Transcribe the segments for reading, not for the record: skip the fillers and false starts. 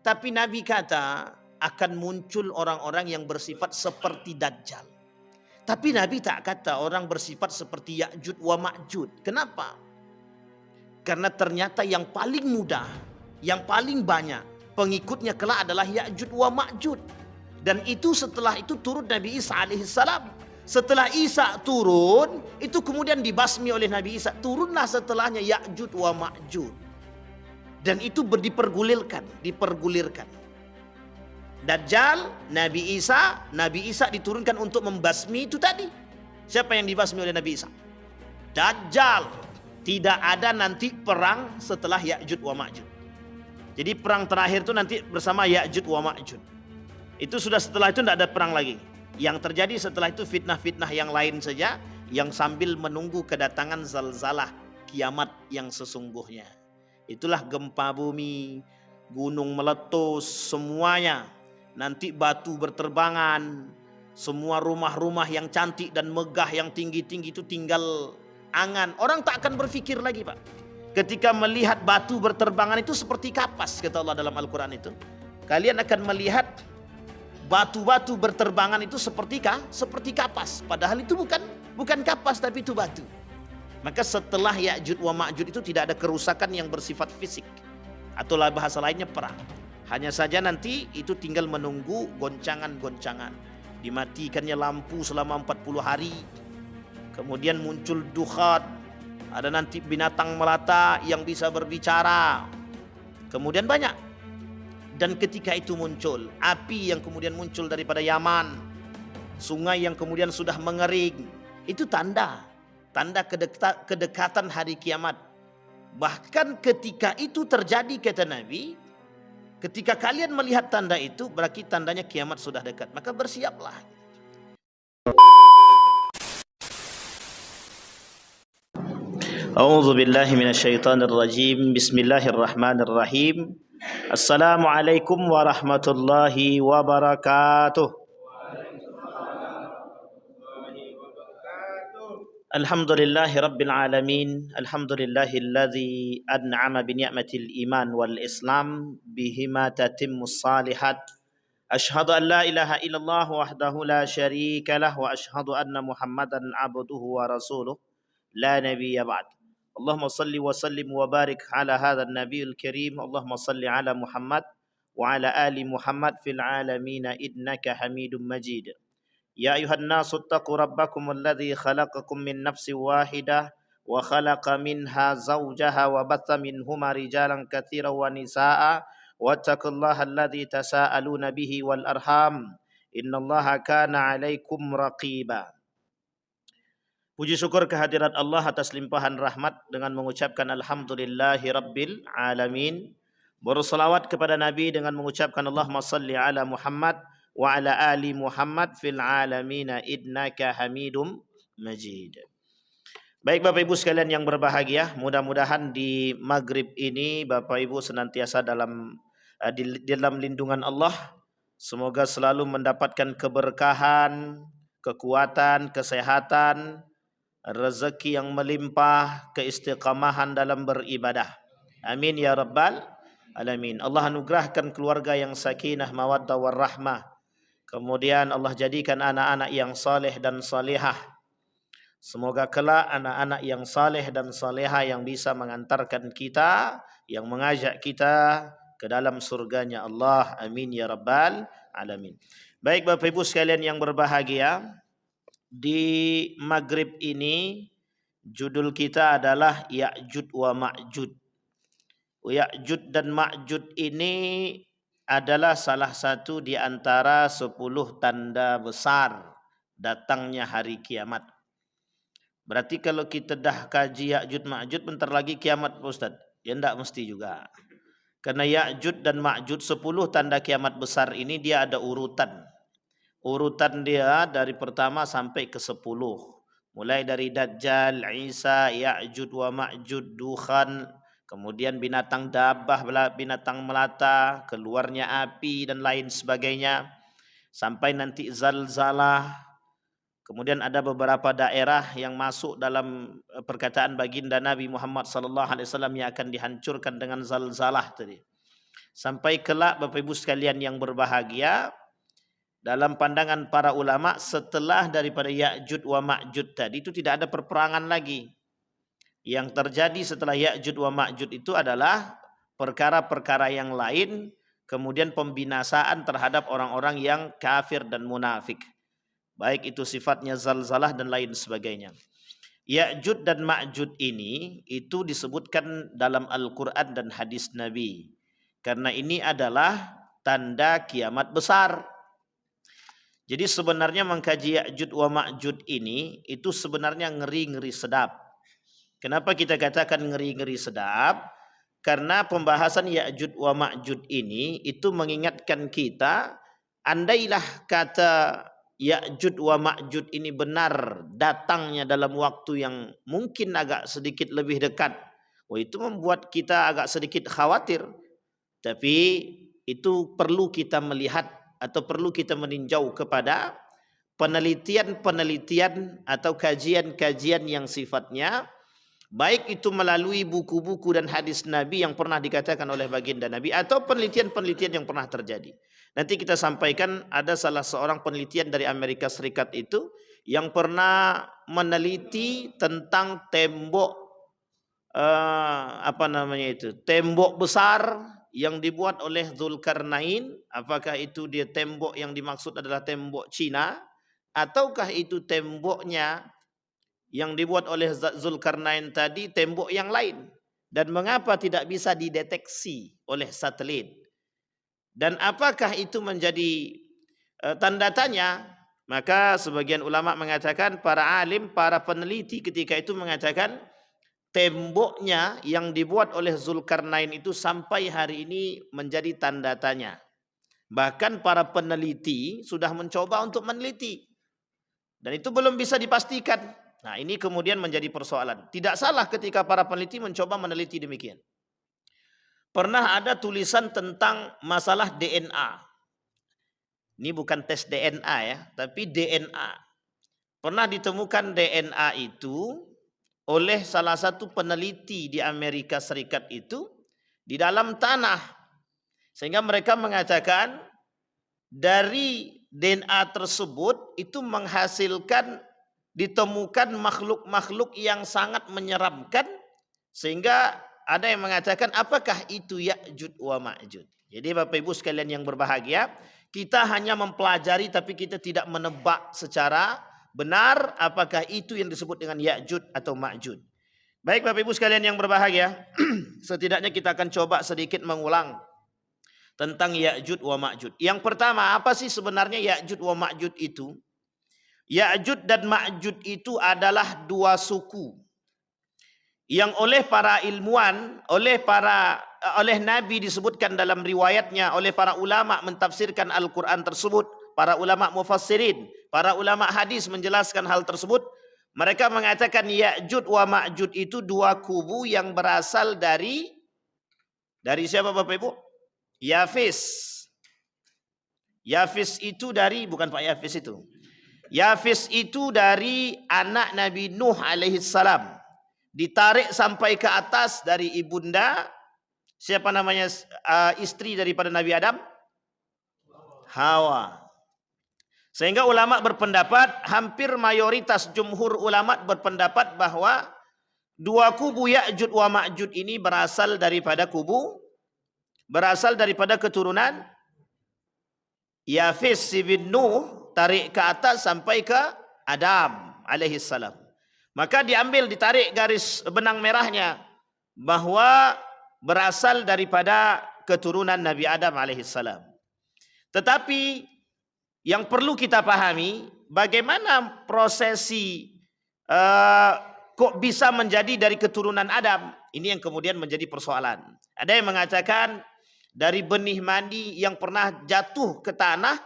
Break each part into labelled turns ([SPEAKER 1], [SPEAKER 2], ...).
[SPEAKER 1] Tapi Nabi kata akan muncul orang-orang yang bersifat seperti Dajjal. Tapi Nabi tak kata orang bersifat seperti Ya'jud wa Ma'jud. Kenapa? Karena ternyata yang paling mudah, yang paling banyak pengikutnya kelak adalah Ya'jud wa Ma'jud. Dan itu setelah itu turun Nabi Isa alaihissalam. Setelah Isa turun, itu kemudian dibasmi oleh Nabi Isa. Turunlah setelahnya Ya'jud wa Ma'jud. Dan itu dipergulirkan. Dajjal, Nabi Isa diturunkan untuk membasmi itu tadi. Siapa yang dibasmi oleh Nabi Isa? Dajjal. Tidak ada nanti perang setelah Ya'jud wa Ma'jud. Jadi perang terakhir itu nanti bersama Ya'jud wa Ma'jud. Itu sudah setelah itu tidak ada perang lagi. Yang terjadi setelah itu fitnah-fitnah yang lain saja, yang sambil menunggu kedatangan zalzalah kiamat yang sesungguhnya. Itulah gempa bumi, gunung meletus, semuanya. Nanti batu berterbangan, semua rumah-rumah yang cantik dan megah yang tinggi-tinggi itu tinggal angan. Orang tak akan berpikir lagi, Pak. Ketika melihat batu berterbangan itu seperti kapas, kata Allah dalam Al-Quran itu. Kalian akan melihat batu-batu berterbangan itu seperti kapas. Padahal itu bukan kapas, tapi itu batu. Maka setelah Ya'jud wa Ma'jud itu tidak ada kerusakan yang bersifat fisik. Atau bahasa lainnya perang. Hanya saja nanti itu tinggal menunggu goncangan-goncangan. Dimatikannya lampu selama 40 hari. Kemudian muncul dukhat. Ada nanti binatang melata yang bisa berbicara. Kemudian banyak. Dan ketika itu muncul api yang kemudian muncul daripada Yaman, sungai yang kemudian sudah mengering, itu tanda kedekatan hari kiamat. Bahkan ketika itu terjadi, kata Nabi, ketika kalian melihat tanda itu berarti tandanya kiamat sudah dekat, maka bersiaplah. A'udzu billahi minasyaitonir rajim. Bismillahirrahmanirrahim. Assalamualaikum warahmatullahi wabarakatuh. Alhamdulillahi rabbil alamin. Alhamdulillahilladzi an'ama bi ni'matil iman wal islam bihima tatimmus salihat. Ashhadu an la ilaha illallah wahdahu la syarika lah wa ashhadu anna Muhammadan abduhu wa rasuluh la nabiyya ba'd. Allahumma salli wa sallim wa barik ala hadzal nabiyil karim. Allahumma salli ala Muhammad wa ala ali Muhammad fil alamin innaka Hamidum Majid. Ya ayuhan nasu taqu rabbakum alladhi khalaqakum min nafsin wahidah wa khalaqa minha zawjaha wa batha minhuma rijalan katsiran wa nisaa wattaqullaha alladhi tasaaluna bihi wal arham innallaha kana 'alaikum raqiba. Puji syukur kehadirat Allah atas limpahan rahmat dengan mengucapkan alhamdulillahi rabbil alamin. Berselawat kepada Nabi dengan mengucapkan Allahumma salli ala Muhammad wa ala ali Muhammad fil alamin innaka Hamidum Majid. Baik Bapak Ibu sekalian yang berbahagia, mudah-mudahan di maghrib ini Bapak Ibu senantiasa di dalam lindungan Allah. Semoga selalu mendapatkan keberkahan, kekuatan, kesehatan, rezeki yang melimpah, keistiqamahan dalam beribadah. Amin ya rabbal alamin. Allah anugerahkan keluarga yang sakinah, mawaddah warahmah. Kemudian Allah jadikan anak-anak yang saleh dan salihah. Semoga kelak anak-anak yang saleh dan salihah yang bisa mengantarkan kita, yang mengajak kita ke dalam surganya Allah. Amin ya rabbal alamin. Baik Bapak Ibu sekalian yang berbahagia, di maghrib ini judul kita adalah Ya'jud wa Ma'jud. Ya'jud dan Ma'jud ini adalah salah satu di antara 10 tanda besar datangnya hari kiamat. Berarti kalau kita dah kaji Ya'jud Ma'jud bentar lagi kiamat Pak Ustaz. Ya enggak mesti juga. Karena Ya'jud dan Ma'jud 10 tanda kiamat besar ini dia ada urutan. Urutan dia dari pertama sampai ke 10. Mulai dari Dajjal, Isa, Ya'jud wa Ma'jud, Dukhan, kemudian binatang dabah, binatang melata, keluarnya api dan lain sebagainya. Sampai nanti zalzalah. Kemudian ada beberapa daerah yang masuk dalam perkataan baginda Nabi Muhammad sallallahu alaihi wasallam yang akan dihancurkan dengan zalzalah tadi. Sampai kelak Bapak Ibu sekalian yang berbahagia, dalam pandangan para ulama setelah daripada Ya'juj wa Ma'juj tadi itu tidak ada perperangan lagi. Yang terjadi setelah Ya'juj wa Ma'juj itu adalah perkara-perkara yang lain, kemudian pembinasaan terhadap orang-orang yang kafir dan munafik. Baik itu sifatnya zalzalah dan lain sebagainya. Ya'juj dan Ma'juj ini itu disebutkan dalam Al-Quran dan hadis Nabi. Karena ini adalah tanda kiamat besar. Jadi sebenarnya mengkaji Ya'juj wa Ma'juj ini itu sebenarnya ngeri-ngeri sedap. Kenapa kita katakan ngeri-ngeri sedap? Karena pembahasan Ya'juj wa Ma'juj ini itu mengingatkan kita, andailah kata Ya'juj wa Ma'juj ini benar datangnya dalam waktu yang mungkin agak sedikit lebih dekat, itu membuat kita agak sedikit khawatir. Tapi itu perlu kita melihat atau perlu kita meninjau kepada penelitian-penelitian atau kajian-kajian yang sifatnya baik itu melalui buku-buku dan hadis Nabi yang pernah dikatakan oleh baginda Nabi atau penelitian-penelitian yang pernah terjadi. Nanti kita sampaikan ada salah seorang penelitian dari Amerika Serikat itu yang pernah meneliti tentang tembok tembok besar yang dibuat oleh Zulkarnain. Apakah itu dia tembok yang dimaksud adalah tembok Cina ataukah itu temboknya yang dibuat oleh Zulkarnain tadi tembok yang lain, dan mengapa tidak bisa dideteksi oleh satelit, dan apakah itu menjadi tanda tanya. Maka sebagian ulama mengatakan, para alim, para peneliti ketika itu mengatakan temboknya yang dibuat oleh Zulkarnain itu sampai hari ini menjadi tanda tanya. Bahkan para peneliti sudah mencoba untuk meneliti dan itu belum bisa dipastikan. Nah, ini kemudian menjadi persoalan. Tidak salah ketika para peneliti mencoba meneliti demikian. Pernah ada tulisan tentang masalah DNA. Ini bukan tes DNA ya, tapi DNA. Pernah ditemukan DNA itu oleh salah satu peneliti di Amerika Serikat itu di dalam tanah. Sehingga mereka mengatakan dari DNA tersebut itu menghasilkan ditemukan makhluk-makhluk yang sangat menyeramkan, sehingga ada yang mengatakan apakah itu Ya'juj wa Ma'juj. Jadi Bapak Ibu sekalian yang berbahagia, kita hanya mempelajari tapi kita tidak menebak secara benar apakah itu yang disebut dengan Ya'juj atau Ma'juj. Baik Bapak Ibu sekalian yang berbahagia, setidaknya kita akan coba sedikit mengulang tentang Ya'juj wa Ma'juj. Yang pertama, apa sih sebenarnya Ya'juj wa Ma'juj itu? Ya'juj dan Ma'juj itu adalah dua suku yang oleh para ilmuwan, oleh Nabi disebutkan dalam riwayatnya, oleh para ulama mentafsirkan Al-Quran tersebut, para ulama mufassirin, para ulama hadis menjelaskan hal tersebut. Mereka mengatakan Ya'juj wa Ma'juj itu dua kubu yang berasal dari siapa Bapak Ibu? Yafis. Yafis itu dari, bukan Pak Yafis itu. Yafis itu dari anak Nabi Nuh alaihi salam. Ditarik sampai ke atas dari ibunda, siapa namanya istri daripada Nabi Adam? Hawa. Sehingga ulama berpendapat, hampir mayoritas jumhur ulama berpendapat bahwa dua kubu Ya'juj wa Ma'juj ini berasal daripada keturunan Yafis bin Nuh, tarik ke atas sampai ke Adam alaihi salam. Maka ditarik garis benang merahnya bahwa berasal daripada keturunan Nabi Adam alaihissalam. Tetapi yang perlu kita pahami, bagaimana prosesi kok bisa menjadi dari keturunan Adam? Ini yang kemudian menjadi persoalan. Ada yang mengatakan dari benih mani yang pernah jatuh ke tanah,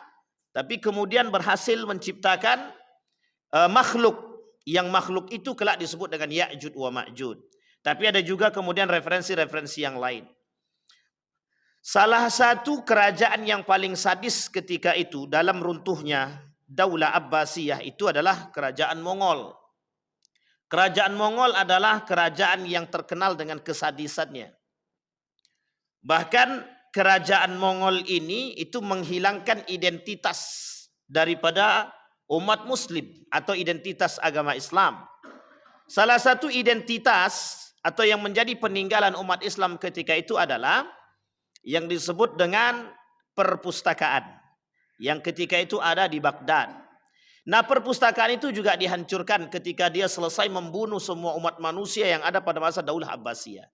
[SPEAKER 1] tapi kemudian berhasil menciptakan makhluk. Yang makhluk itu kelak disebut dengan Ya'juj wa Ma'juj. Tapi ada juga kemudian referensi-referensi yang lain. Salah satu kerajaan yang paling sadis ketika itu dalam runtuhnya Daulah Abbasiyah itu adalah kerajaan Mongol. Kerajaan Mongol adalah kerajaan yang terkenal dengan kesadisannya. Bahkan kerajaan Mongol ini itu menghilangkan identitas daripada umat Muslim atau identitas agama Islam. Salah satu identitas atau yang menjadi peninggalan umat Islam ketika itu adalah yang disebut dengan perpustakaan yang ketika itu ada di Baghdad. Nah, perpustakaan itu juga dihancurkan ketika dia selesai membunuh semua umat manusia yang ada pada masa Daulah Abbasiyah.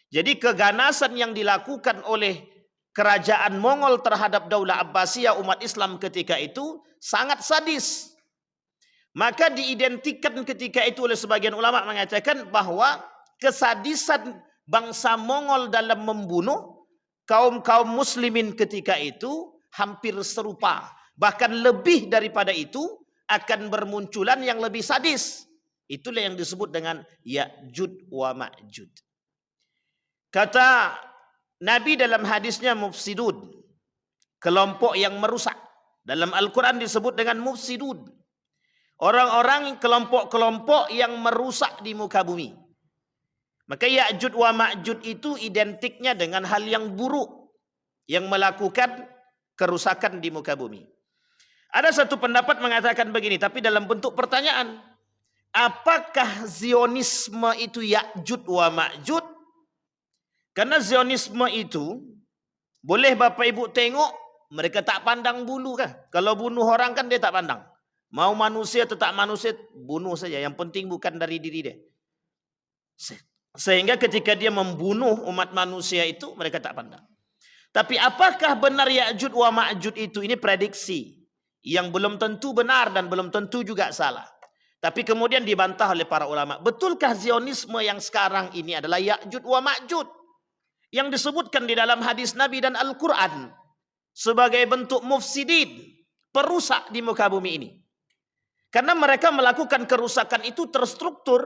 [SPEAKER 1] Jadi keganasan yang dilakukan oleh kerajaan Mongol terhadap Daulah Abbasiyah umat Islam ketika itu sangat sadis. Maka diidentikan ketika itu oleh sebagian ulama mengatakan bahwa kesadisan bangsa Mongol dalam membunuh kaum-kaum muslimin ketika itu hampir serupa. Bahkan lebih daripada itu akan bermunculan yang lebih sadis. Itulah yang disebut dengan Ya'jud wa Ma'jud. Kata Nabi dalam hadisnya mufsidun, kelompok yang merusak. Dalam Al-Quran disebut dengan mufsidun, orang-orang kelompok-kelompok yang merusak di muka bumi. Maka Ya'jud wa Ma'jud itu identiknya dengan hal yang buruk, yang melakukan kerusakan di muka bumi. Ada satu pendapat mengatakan begini, tapi dalam bentuk pertanyaan. Apakah Zionisme itu Ya'jud wa Ma'jud? Karena Zionisme itu, boleh Bapak Ibu tengok, mereka tak pandang bulu kan. Kalau bunuh orang kan dia tak pandang. Mau manusia atau tak manusia, bunuh saja. Yang penting bukan dari diri dia. Sehingga ketika dia membunuh umat manusia itu, mereka tak pandang. Tapi apakah benar Ya'jud wa Ma'jud itu? Ini prediksi yang belum tentu benar dan belum tentu juga salah. Tapi kemudian dibantah oleh para ulama. Betulkah Zionisme yang sekarang ini adalah Ya'jud wa Ma'jud? Yang disebutkan di dalam hadis Nabi dan Al-Quran sebagai bentuk mufsidin, perusak di muka bumi ini. Karena mereka melakukan kerusakan itu terstruktur.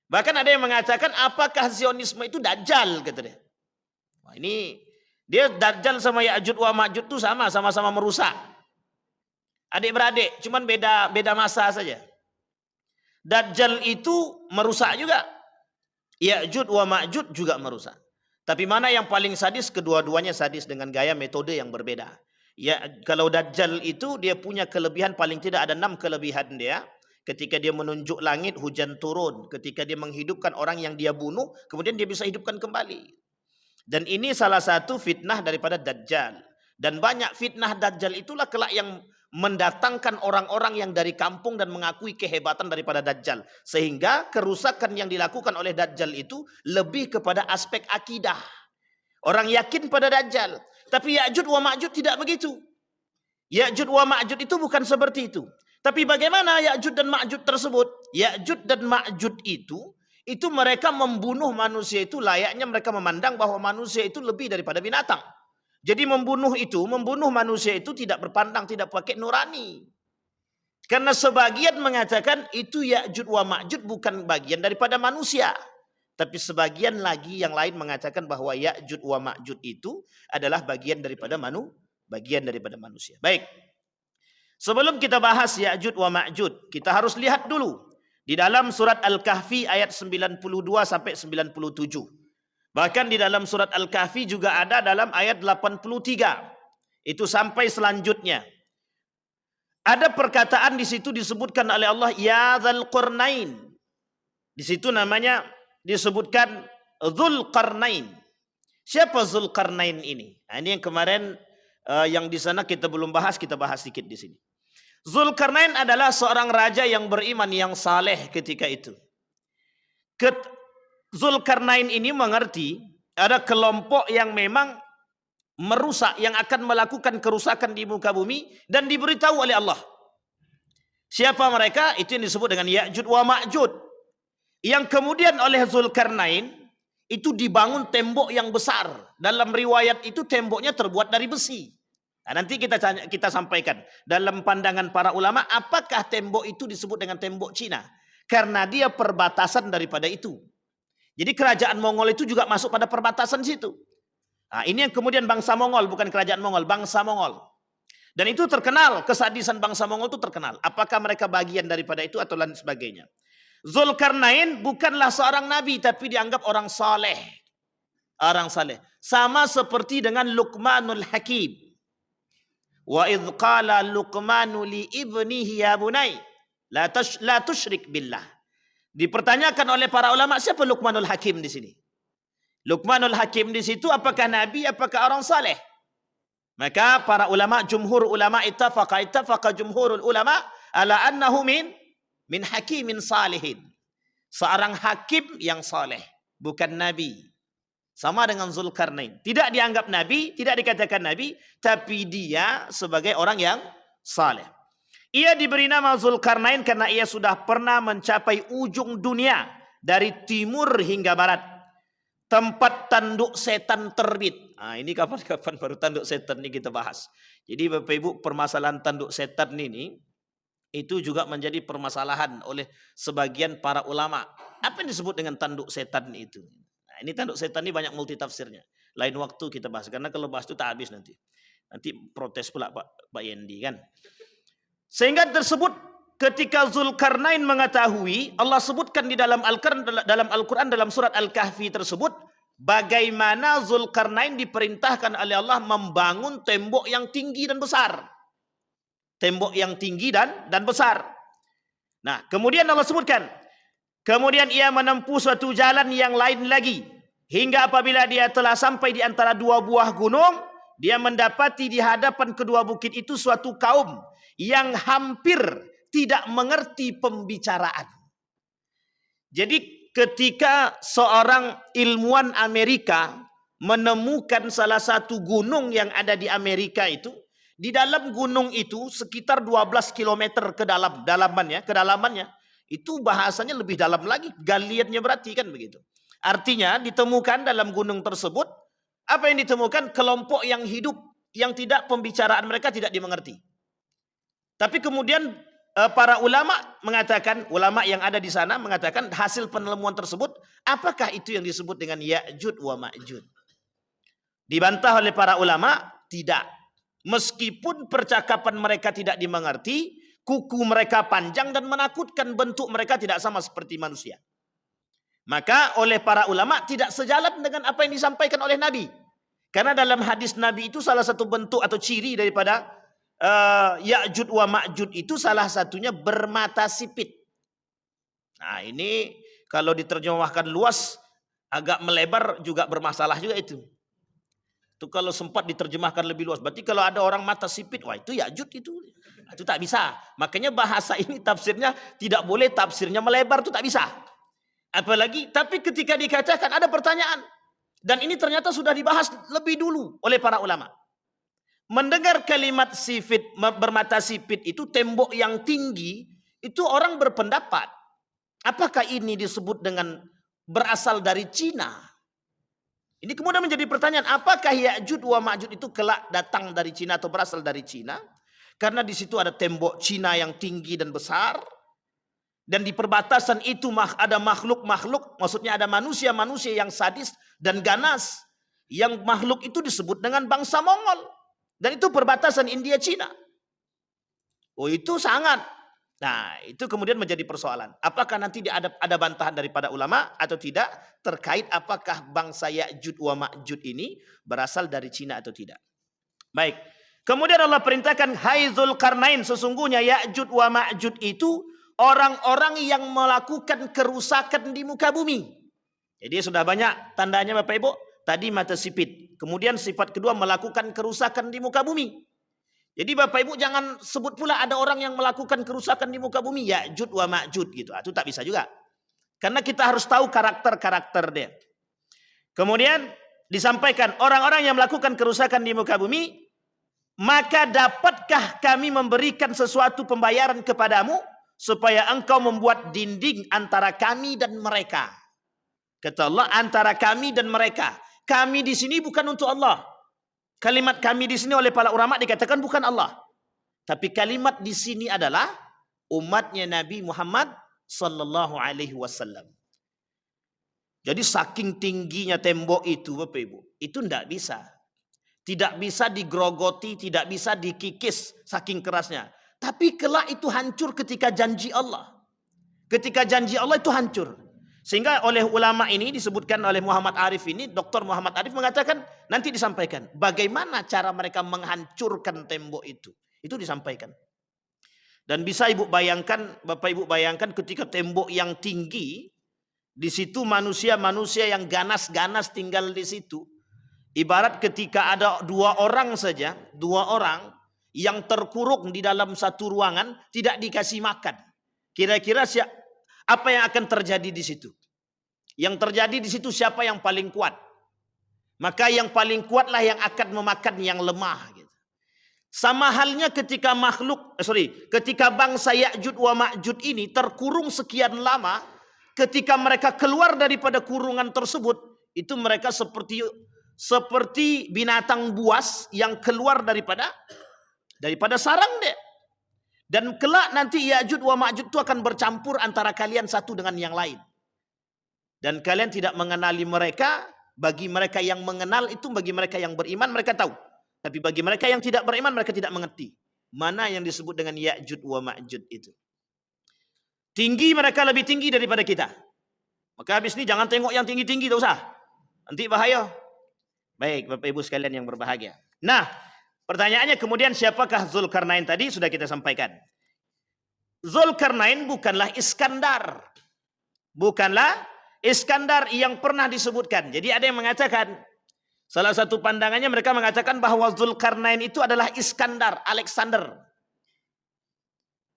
[SPEAKER 1] Bahkan ada yang mengatakan apakah Zionisme itu Dajjal, kata dia. Wah, ini dia Dajjal sama Ya'jud wa Ma'jud itu sama-sama merusak. Adik-beradik, cuman beda masa saja. Dajjal itu merusak juga. Ya'jud wa Ma'jud juga merusak. Tapi mana yang paling sadis? Kedua-duanya sadis dengan gaya metode yang berbeda. Ya, kalau Dajjal itu dia punya kelebihan, paling tidak ada 6 kelebihan dia. Ketika dia menunjuk langit, hujan turun. Ketika dia menghidupkan orang yang dia bunuh, kemudian dia bisa hidupkan kembali. Dan ini salah satu fitnah daripada Dajjal. Dan banyak fitnah Dajjal itulah kelak yang mendatangkan orang-orang yang dari kampung dan mengakui kehebatan daripada Dajjal. Sehingga kerusakan yang dilakukan oleh Dajjal itu lebih kepada aspek akidah. Orang yakin pada Dajjal. Tapi Ya'jud wa Ma'jud tidak begitu. Ya'jud wa Ma'jud itu bukan seperti itu. Tapi bagaimana Ya'jud dan Ma'jud tersebut? Ya'jud dan Ma'jud itu mereka membunuh manusia itu layaknya mereka memandang bahwa manusia itu lebih daripada binatang. Jadi membunuh manusia itu tidak berpandang, tidak pakai nurani. Karena sebagian mengatakan itu Ya'jud wa Ma'jud bukan bagian daripada manusia. Tapi sebagian lagi yang lain mengatakan bahwa Ya'jud wa Ma'jud itu adalah bagian daripada manusia. Baik. Sebelum kita bahas Ya'jud wa Ma'jud, kita harus lihat dulu di dalam surat Al-Kahfi ayat 92 sampai 97. Bahkan di dalam surat Al-Kahfi juga ada dalam ayat 83. Itu sampai selanjutnya. Ada perkataan di situ disebutkan oleh Allah, Ya Dzal Qarnain. Di situ namanya disebutkan Dzulqarnain. Siapa Dzulqarnain ini? Nah, ini yang kemarin yang di sana kita belum bahas, kita bahas sedikit di sini. Dzulqarnain adalah seorang raja yang beriman, yang saleh ketika itu. Dzulqarnain ini mengerti ada kelompok yang memang merusak, yang akan melakukan kerusakan di muka bumi dan diberitahu oleh Allah. Siapa mereka? Itu yang disebut dengan Ya'jud wa Ma'jud. Yang kemudian oleh Dzulqarnain itu dibangun tembok yang besar. Dalam riwayat itu temboknya terbuat dari besi. Nah, nanti kita sampaikan dalam pandangan para ulama apakah tembok itu disebut dengan tembok Cina? Karena dia perbatasan daripada itu. Jadi kerajaan Mongol itu juga masuk pada perbatasan situ. Nah, ini yang kemudian bangsa Mongol, bukan kerajaan Mongol, bangsa Mongol. Dan itu terkenal, kesadisan bangsa Mongol itu terkenal. Apakah mereka bagian daripada itu atau lain sebagainya. Dzulqarnain bukanlah seorang nabi, tapi dianggap orang saleh. orang saleh. Sama seperti dengan Luqmanul Hakim. Wa idh qala Luqmanu li ibnihi ya bunai la tusyrik billah. Dipertanyakan oleh para ulama, siapa Luqmanul Hakim di sini? Luqmanul Hakim di situ apakah nabi, apakah orang saleh? Maka para ulama, jumhur ulama ittafaqa jumhurul ulama ala annahu min hakimin salihin. Seorang hakim yang saleh, bukan nabi. Sama dengan Zulkarnain. Tidak dianggap nabi, tidak dikatakan nabi, tapi dia sebagai orang yang saleh. Ia diberi nama Zulkarnain karena ia sudah pernah mencapai ujung dunia dari timur hingga barat. Tempat tanduk setan terbit. Nah, ini kapan-kapan baru tanduk setan ini kita bahas. Jadi Bapak Ibu, permasalahan tanduk setan ini itu juga menjadi permasalahan oleh sebagian para ulama. Apa yang disebut dengan tanduk setan itu? Nah, ini tanduk setan ini banyak multi tafsirnya. Lain waktu kita bahas, karena kalau bahas itu tak habis nanti. Nanti protes pula Pak Yendi kan. Sehingga tersebut ketika Zulkarnain mengetahui, Allah sebutkan di dalam Al-Quran dalam surat Al-Kahfi tersebut, bagaimana Zulkarnain diperintahkan oleh Allah membangun tembok yang tinggi dan besar. Tembok yang tinggi dan besar. Nah, kemudian Allah sebutkan, kemudian ia menempuh suatu jalan yang lain lagi, hingga apabila dia telah sampai di antara dua buah gunung, dia mendapati di hadapan kedua bukit itu suatu kaum yang hampir tidak mengerti pembicaraan. Jadi ketika seorang ilmuwan Amerika menemukan salah satu gunung yang ada di Amerika itu, di dalam gunung itu sekitar 12 km kedalamannya, itu bahasanya lebih dalam lagi, galiannya berarti kan begitu. Artinya ditemukan dalam gunung tersebut, apa yang ditemukan? Kelompok yang hidup, yang tidak, pembicaraan mereka tidak dimengerti. Tapi kemudian para ulama mengatakan, ulama yang ada di sana mengatakan hasil penemuan tersebut, apakah itu yang disebut dengan Ya'jud wa Ma'jud? Dibantah oleh para ulama, tidak. Meskipun percakapan mereka tidak dimengerti, kuku mereka panjang dan menakutkan, bentuk mereka tidak sama seperti manusia. Maka oleh para ulama tidak sejalan dengan apa yang disampaikan oleh Nabi. Karena dalam hadis Nabi itu salah satu bentuk atau ciri daripada Ya'jud wa Ma'jud itu salah satunya bermata sipit. Nah, ini kalau diterjemahkan luas agak melebar juga bermasalah juga itu. Itu kalau sempat diterjemahkan lebih luas. Berarti kalau ada orang mata sipit, wah itu Ya'jud itu. Itu tak bisa. Makanya bahasa ini tafsirnya tidak boleh tafsirnya melebar, itu tak bisa. Apalagi, tapi ketika dikatakan ada pertanyaan. Dan ini ternyata sudah dibahas lebih dulu oleh para ulama. Mendengar kalimat sipit, bermata sipit itu, tembok yang tinggi, itu orang berpendapat, apakah ini disebut dengan berasal dari Cina? Ini kemudian menjadi pertanyaan, apakah Ya'jud wa Ma'jud itu kelak datang dari Cina atau berasal dari Cina? Karena di situ ada tembok Cina yang tinggi dan besar, dan di perbatasan itu ada makhluk-makhluk, maksudnya ada manusia-manusia yang sadis dan ganas, yang makhluk itu disebut dengan bangsa Mongol. Dan itu perbatasan India-Cina. Oh, itu sangat. Nah, itu kemudian menjadi persoalan. Apakah nanti ada bantahan daripada ulama atau tidak terkait apakah bangsa Ya'jud wa Ma'jud ini berasal dari Cina atau tidak. Baik. Kemudian Allah perintahkan, hai Zulkarnain, sesungguhnya Ya'jud wa Ma'jud itu orang-orang yang melakukan kerusakan di muka bumi. Jadi sudah banyak tandanya Bapak Ibu. Tadi mata sipit. Kemudian sifat kedua melakukan kerusakan di muka bumi. Jadi Bapak Ibu jangan sebut pula ada orang yang melakukan kerusakan di muka bumi. Ya'jud wa Ma'jud gitu. Itu tak bisa juga. Karena kita harus tahu karakter-karakter dia. Kemudian disampaikan orang-orang yang melakukan kerusakan di muka bumi. Maka dapatkah kami memberikan sesuatu pembayaran kepadamu. Supaya engkau membuat dinding antara kami dan mereka. Kata Allah, antara kami dan mereka. Kami di sini bukan untuk Allah. Kalimat kami di sini oleh para ulama dikatakan bukan Allah. Tapi kalimat di sini adalah umatnya Nabi Muhammad sallallahu alaihi wasallam. Jadi saking tingginya tembok itu Bapak Ibu, itu tidak bisa. Tidak bisa digrogoti, tidak bisa dikikis saking kerasnya. Tapi kelak itu hancur ketika janji Allah. Ketika janji Allah itu hancur. Sehingga oleh ulama ini disebutkan oleh Muhammad Arif ini, Dr. Muhammad Arif mengatakan nanti disampaikan bagaimana cara mereka menghancurkan tembok itu. Itu disampaikan. Dan bisa Ibu bayangkan, Bapak Ibu bayangkan ketika tembok yang tinggi, di situ manusia-manusia yang ganas-ganas tinggal di situ. Ibarat ketika ada 2 orang saja, 2 orang yang terkurung di dalam satu ruangan tidak dikasih makan. Kira-kira apa yang akan terjadi di situ? Yang terjadi di situ siapa yang paling kuat? Maka yang paling kuatlah yang akan memakan yang lemah. Gitu. Sama halnya ketika ketika bangsa Ya'juj wa Ma'juj ini terkurung sekian lama, ketika mereka keluar daripada kurungan tersebut, itu mereka seperti binatang buas yang keluar daripada sarang dia. Dan kelak nanti Ya'juj wa Ma'juj itu akan bercampur antara kalian satu dengan yang lain. Dan kalian tidak mengenali mereka. Bagi mereka yang mengenal itu, bagi mereka yang beriman mereka tahu. Tapi bagi mereka yang tidak beriman mereka tidak mengerti. Mana yang disebut dengan Ya'juj wa Ma'juj itu. Tinggi mereka lebih tinggi daripada kita. Maka habis ini jangan tengok yang tinggi-tinggi, tak usah. Nanti bahaya. Baik Bapak Ibu sekalian yang berbahagia. Nah, pertanyaannya kemudian siapakah Zulkarnain tadi sudah kita sampaikan. Zulkarnain bukanlah Iskandar. Bukanlah Iskandar yang pernah disebutkan. Jadi ada yang mengatakan, salah satu pandangannya mereka mengatakan bahwa Zulkarnain itu adalah Iskandar, Alexander.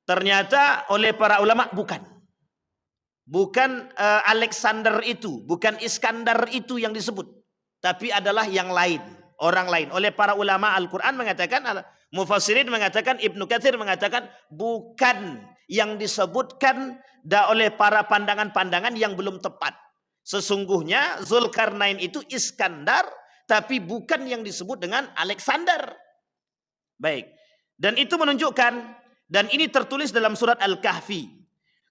[SPEAKER 1] Ternyata oleh para ulama bukan. Bukan Alexander itu, bukan Iskandar itu yang disebut. Tapi adalah yang lain, orang lain. Oleh para ulama Al-Quran mengatakan, Mufassirin mengatakan, Ibnu Katsir mengatakan, bukan yang disebutkan oleh para pandangan-pandangan yang belum tepat. Sesungguhnya Zulkarnain itu Iskandar, tapi bukan yang disebut dengan Alexander. Baik. Dan itu menunjukkan, dan ini tertulis dalam surat Al-Kahfi.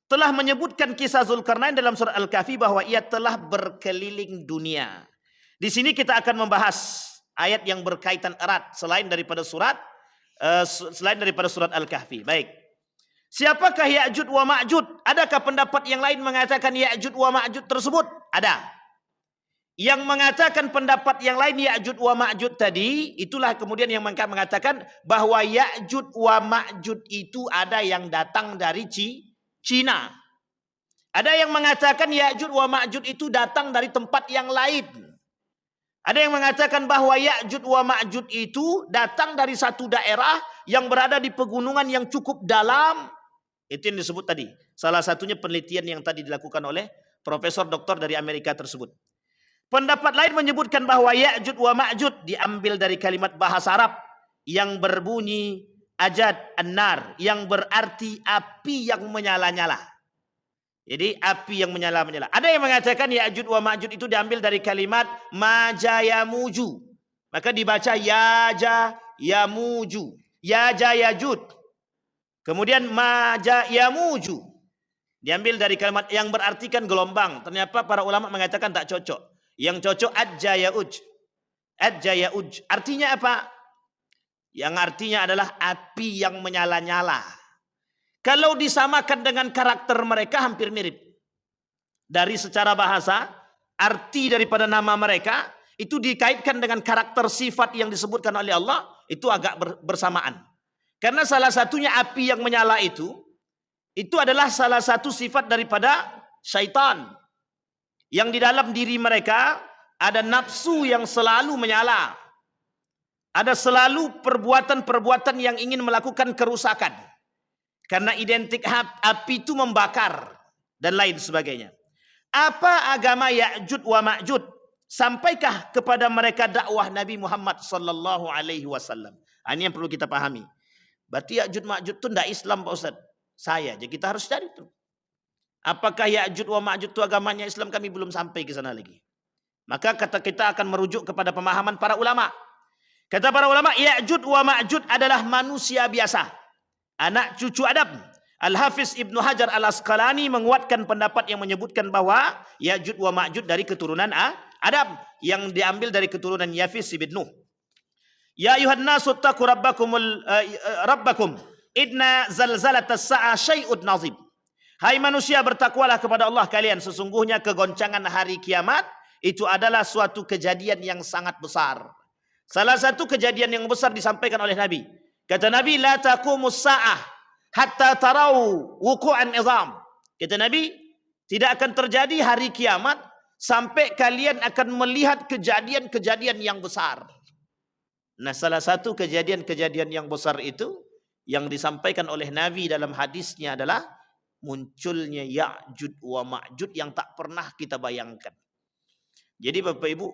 [SPEAKER 1] Telah menyebutkan kisah Zulkarnain dalam surat Al-Kahfi bahwa ia telah berkeliling dunia. Di sini kita akan membahas ayat yang berkaitan erat selain daripada surat Al-Kahfi. Baik. Siapakah Ya'juj wa Ma'juj? Adakah pendapat yang lain mengatakan Ya'juj wa Ma'juj tersebut? Ada. Yang mengatakan pendapat yang lain Ya'juj wa Ma'juj tadi, itulah kemudian yang mengatakan bahwa Ya'juj wa Ma'juj itu ada yang datang dari Cina. Ada yang mengatakan Ya'juj wa Ma'juj itu datang dari tempat yang lain. Ada yang mengatakan bahwa Ya'juj wa Ma'juj itu datang dari satu daerah yang berada di pegunungan yang cukup dalam. Itu yang disebut tadi. Salah satunya penelitian yang tadi dilakukan oleh Profesor Doktor dari Amerika tersebut. Pendapat lain menyebutkan bahwa Ya'juj wa Ma'juj diambil dari kalimat bahasa Arab yang berbunyi ajad an-nar, yang berarti api yang menyala-nyala. Jadi api yang menyala-nyala. Ada yang mengatakan Ya'juj wa Ma'juj itu diambil dari kalimat majayamuju. Maka dibaca yaja yamuju. Yaja yajud. Kemudian majayamuju. Diambil dari kalimat yang berartikan gelombang. Ternyata para ulama mengatakan tak cocok. Yang cocok adjayauj. Adjayauj. Artinya apa? Yang artinya adalah api yang menyala-nyala. Kalau disamakan dengan karakter mereka hampir mirip. Dari secara bahasa, arti daripada nama mereka itu dikaitkan dengan karakter sifat yang disebutkan oleh Allah, itu agak bersamaan. Karena salah satunya api yang menyala itu adalah salah satu sifat daripada syaitan. Yang di dalam diri mereka ada nafsu yang selalu menyala. Ada selalu perbuatan-perbuatan yang ingin melakukan kerusakan. Karena identik api itu membakar dan lain sebagainya. Apa agama Ya'juj wa Ma'juj? Sampaikah kepada mereka dakwah Nabi Muhammad sallallahu alaihi wasallam? Ini yang perlu kita pahami. Berarti Ya'juj Ma'juj itu tidak Islam Pak Ustaz. Jadi kita harus cari itu. Apakah Ya'juj wa Ma'juj itu agamanya Islam? Kami belum sampai ke sana lagi. Maka kita akan merujuk kepada pemahaman para ulama. Kata para ulama, Ya'juj wa Ma'juj adalah manusia biasa. Anak cucu Adam. Al-Hafiz Ibnu Hajar Al-Asqalani menguatkan pendapat yang menyebutkan bahwa Ya'juj wa Ma'juj dari keturunan Adam. Yang diambil dari keturunan Yafis ibn Nuh. Ya ayuhan nasu taqu rabbakum idna zalzalatas sa'a syai'un nazim. Hai manusia, bertakwalah kepada Allah kalian. Sesungguhnya kegoncangan hari kiamat itu adalah suatu kejadian yang sangat besar. Salah satu kejadian yang besar disampaikan oleh Nabi. Kata Nabi, la taqumus sa'ah hatta tarau wuqu'an izam. Kata Nabi, tidak akan terjadi hari kiamat sampai kalian akan melihat kejadian-kejadian yang besar. Nah, salah satu kejadian-kejadian yang besar itu yang disampaikan oleh Nabi dalam hadisnya adalah munculnya Ya'jud wa Ma'jud yang tak pernah kita bayangkan. Jadi Bapak Ibu,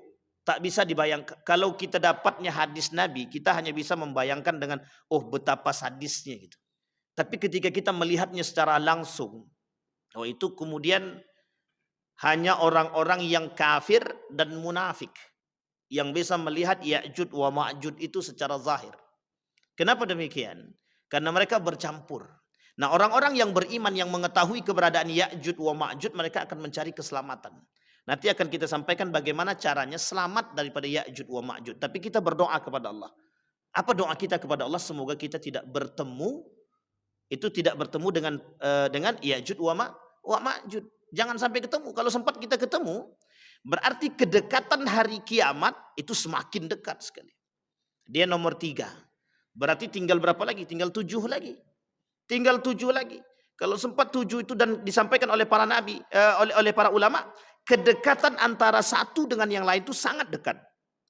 [SPEAKER 1] tak bisa dibayangkan. Kalau kita dapatnya hadis Nabi, kita hanya bisa membayangkan dengan, oh betapa sadisnya gitu. Tapi ketika kita melihatnya secara langsung, oh itu kemudian hanya orang-orang yang kafir dan munafik yang bisa melihat Ya'jud wa Ma'jud itu secara zahir. Kenapa demikian? Karena mereka bercampur. Nah, orang-orang yang beriman yang mengetahui keberadaan Ya'jud wa Ma'jud, mereka akan mencari keselamatan. Nanti akan kita sampaikan bagaimana caranya selamat daripada Ya'jud wa Ma'jud. Tapi kita berdoa kepada Allah. Apa doa kita kepada Allah? Semoga kita tidak bertemu dengan Ya'jud wa Ma'jud. Jangan sampai ketemu. Kalau sempat kita ketemu, berarti kedekatan hari kiamat itu semakin dekat sekali. Dia nomor 3. Berarti tinggal berapa lagi? Tinggal 7 lagi. Tinggal 7 lagi. Kalau sempat 7 itu dan disampaikan oleh para nabi, oleh para ulama, kedekatan antara satu dengan yang lain itu sangat dekat.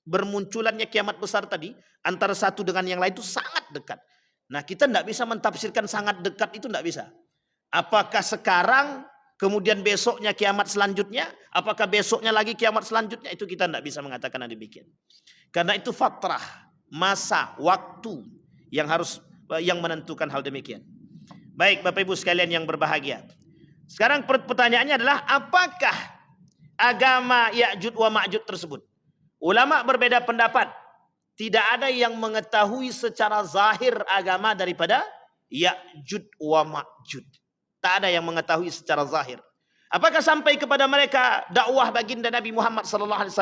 [SPEAKER 1] Bermunculannya kiamat besar tadi, antara satu dengan yang lain itu sangat dekat. Nah, kita tidak bisa mentafsirkan sangat dekat itu, tidak bisa. Apakah sekarang, kemudian besoknya kiamat selanjutnya, apakah besoknya lagi kiamat selanjutnya, itu kita tidak bisa mengatakan demikian. Karena itu fatrah, masa, waktu yang menentukan hal demikian. Baik Bapak Ibu sekalian yang berbahagia. Sekarang pertanyaannya adalah, apakah agama Ya'jud wa Ma'jud tersebut? Ulama berbeda pendapat. Tidak ada yang mengetahui secara zahir agama daripada Ya'jud wa Ma'jud. Tak ada yang mengetahui secara zahir. Apakah sampai kepada mereka dakwah baginda Nabi Muhammad SAW?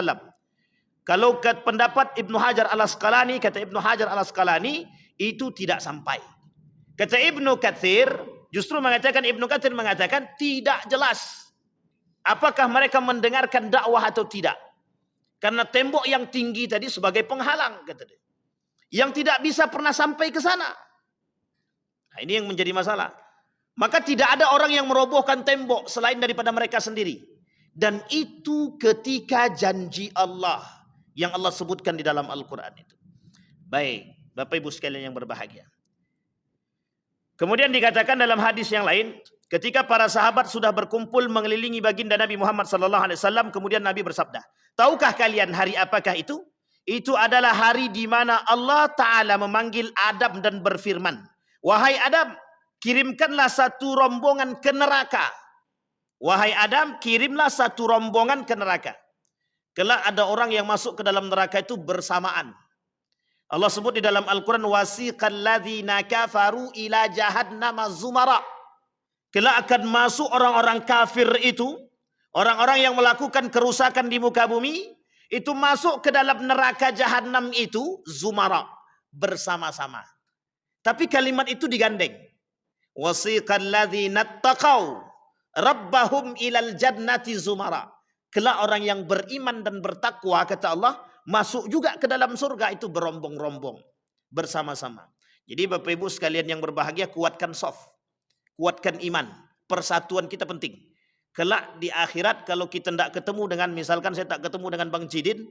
[SPEAKER 1] Kalau pendapat Ibnu Hajar al-Asqalani, kata Ibnu Hajar al-Asqalani, itu tidak sampai. Kata Ibnu Katsir, justru Ibnu Katsir mengatakan tidak jelas apakah mereka mendengarkan dakwah atau tidak. Karena tembok yang tinggi tadi sebagai penghalang, kata dia, yang tidak bisa pernah sampai ke sana. Nah, ini yang menjadi masalah. Maka tidak ada orang yang merobohkan tembok selain daripada mereka sendiri. Dan itu ketika janji Allah yang Allah sebutkan di dalam Al-Quran itu. Baik, Bapak Ibu sekalian yang berbahagia. Kemudian dikatakan dalam hadis yang lain, ketika para sahabat sudah berkumpul mengelilingi baginda Nabi Muhammad SAW, kemudian Nabi bersabda, tahukah kalian hari apakah itu? Itu adalah hari di mana Allah Ta'ala memanggil Adam dan berfirman, wahai Adam, kirimkanlah satu rombongan ke neraka. Wahai Adam, kirimlah satu rombongan ke neraka. Kelak ada orang yang masuk ke dalam neraka itu bersamaan. Allah sebut di dalam Al-Quran, wasiqal ladzina kafaru ila jahannama zumara. Kelak akan masuk orang-orang kafir itu, orang-orang yang melakukan kerusakan di muka bumi, itu masuk ke dalam neraka jahannam itu zumara, bersama-sama. Tapi kalimat itu digandeng. Wasiqal ladzina taqaw rabbahum ilal jannati zumara. Kelak orang yang beriman dan bertakwa, kata Allah, masuk juga ke dalam surga itu berombong-rombong, bersama-sama. Jadi Bapak Ibu sekalian yang berbahagia, kuatkan soft, kuatkan iman. Persatuan kita penting. Kelak di akhirat kalau kita tidak ketemu dengan, misalkan saya tak ketemu dengan Bang Jidin,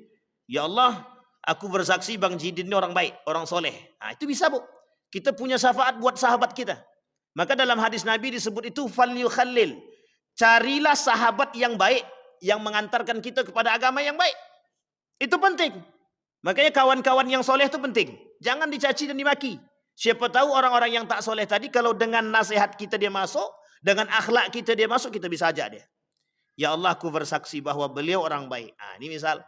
[SPEAKER 1] ya Allah, aku bersaksi Bang Jidin ini orang baik, orang soleh. Nah, itu bisa Bu. Kita punya syafaat buat sahabat kita. Maka dalam hadis Nabi disebut itu falyukhallil. Carilah sahabat yang baik yang mengantarkan kita kepada agama yang baik. Itu penting. Makanya kawan-kawan yang soleh itu penting. Jangan dicaci dan dimaki. Siapa tahu orang-orang yang tak soleh tadi, kalau dengan nasihat kita dia masuk, dengan akhlak kita dia masuk, kita bisa ajak dia. Ya Allah, aku bersaksi bahwa beliau orang baik. Ah, ini misal.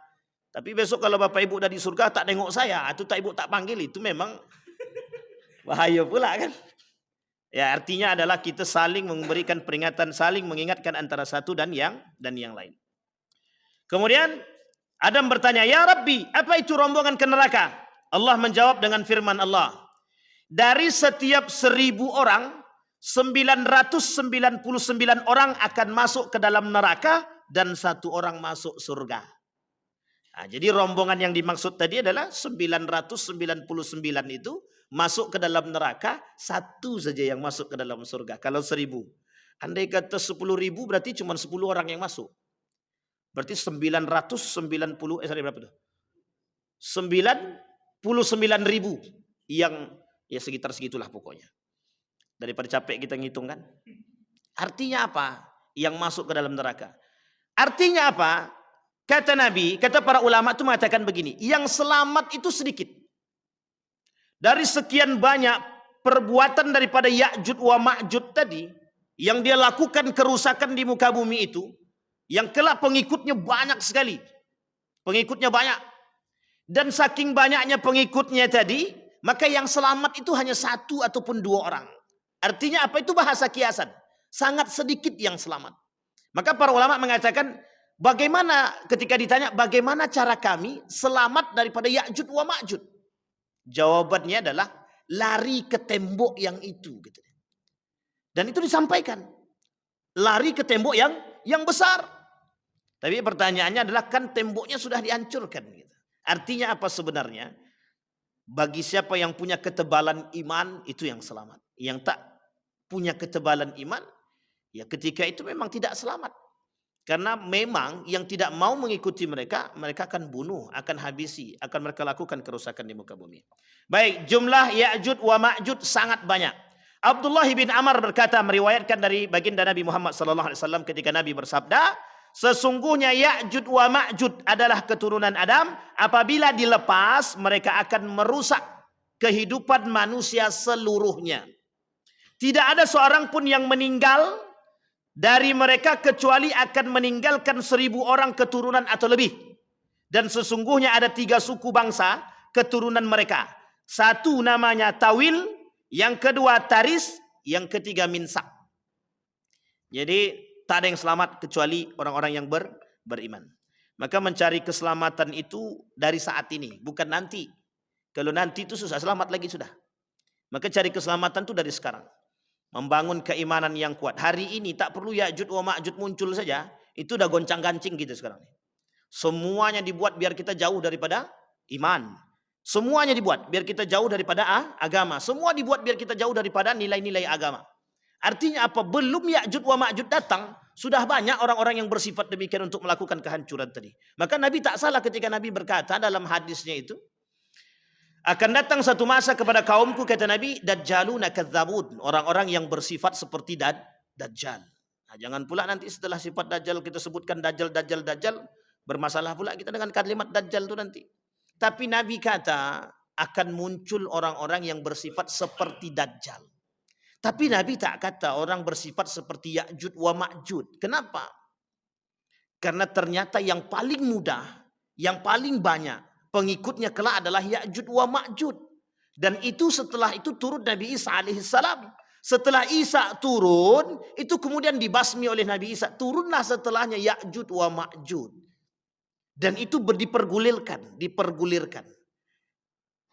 [SPEAKER 1] Tapi besok kalau Bapak Ibu udah di surga tak nengok saya, itu tak Ibu tak panggil, itu memang bahaya pula kan. Ya, artinya adalah kita saling memberikan peringatan, saling mengingatkan antara satu dan yang lain. Kemudian Adam bertanya, ya Rabbi, apa itu rombongan ke neraka? Allah menjawab dengan firman Allah, dari setiap 1000 orang, 999 orang akan masuk ke dalam neraka dan 1 orang masuk surga. Nah, jadi rombongan yang dimaksud tadi adalah 999 itu masuk ke dalam neraka, 1 saja yang masuk ke dalam surga. Kalau 1000. Andai kata 10.000 berarti cuma 10 orang yang masuk. Berarti 990, sorry berapa tuh? 99.000 yang ya sekitar segitulah pokoknya. Daripada capek kita ngitung kan. Artinya apa? Yang masuk ke dalam neraka. Artinya apa? Kata Nabi, kata para ulama itu mengatakan begini, yang selamat itu sedikit. Dari sekian banyak perbuatan daripada Ya'jud wa Ma'jud tadi, yang dia lakukan kerusakan di muka bumi itu, yang kelak pengikutnya banyak sekali. Pengikutnya banyak. Dan saking banyaknya pengikutnya tadi, maka yang selamat itu hanya 1 ataupun 2 orang. Artinya apa? Itu bahasa kiasan. Sangat sedikit yang selamat. Maka para ulama mengatakan, bagaimana ketika ditanya, bagaimana cara kami selamat daripada Ya'jud wa Ma'jud? Jawabannya adalah, lari ke tembok yang itu. Dan itu disampaikan. Lari ke tembok yang besar. Tapi pertanyaannya adalah, kan temboknya sudah dihancurkan. Artinya apa sebenarnya? Bagi siapa yang punya ketebalan iman, itu yang selamat. Yang tak punya ketebalan iman, ya ketika itu memang tidak selamat. Karena memang yang tidak mau mengikuti mereka, mereka akan bunuh, akan habisi, akan mereka lakukan kerusakan di muka bumi. Baik, jumlah Ya'jud wa Ma'jud sangat banyak. Abdullah bin Amr berkata, meriwayatkan dari baginda Nabi Muhammad SAW ketika Nabi bersabda, sesungguhnya Ya'jud wa Ma'jud adalah keturunan Adam, apabila dilepas mereka akan merusak kehidupan manusia seluruhnya. Tidak ada seorang pun yang meninggal dari mereka kecuali akan meninggalkan 1000 orang keturunan atau lebih. Dan sesungguhnya ada 3 suku bangsa keturunan mereka. 1 namanya Tawil, yang kedua Taris, yang ketiga Minsak. Jadi tak ada yang selamat kecuali orang-orang yang beriman. Maka mencari keselamatan itu dari saat ini, bukan nanti. Kalau nanti itu susah, selamat lagi sudah. Maka cari keselamatan itu dari sekarang. Membangun keimanan yang kuat. Hari ini tak perlu Ya'jud wa Ma'jud muncul saja. Itu udah goncang-gancing gitu sekarang. Semuanya dibuat biar kita jauh daripada iman. Semuanya dibuat biar kita jauh daripada agama. Semua dibuat biar kita jauh daripada nilai-nilai agama. Artinya apa? Belum Ya'jud wa Ma'jud datang, sudah banyak orang-orang yang bersifat demikian untuk melakukan kehancuran tadi. Maka Nabi tak salah ketika Nabi berkata dalam hadisnya itu, akan datang satu masa kepada kaumku, kata Nabi, Dajjaluna kadzabun, orang-orang yang bersifat seperti Dajjal. Nah, jangan pula nanti setelah sifat Dajjal kita sebutkan Dajjal, bermasalah pula kita dengan kalimat Dajjal itu nanti. Tapi Nabi kata akan muncul orang-orang yang bersifat seperti Dajjal. Tapi Nabi tak kata orang bersifat seperti Ya'jud wa Ma'jud. Kenapa? Karena ternyata yang paling mudah, yang paling banyak pengikutnya kelak adalah Ya'jud wa Ma'jud. Dan itu setelah itu turun Nabi Isa alaihissalam. Setelah Isa turun, itu kemudian dibasmi oleh Nabi Isa. Turunlah setelahnya Ya'jud wa Ma'jud. Dan itu dipergulirkan.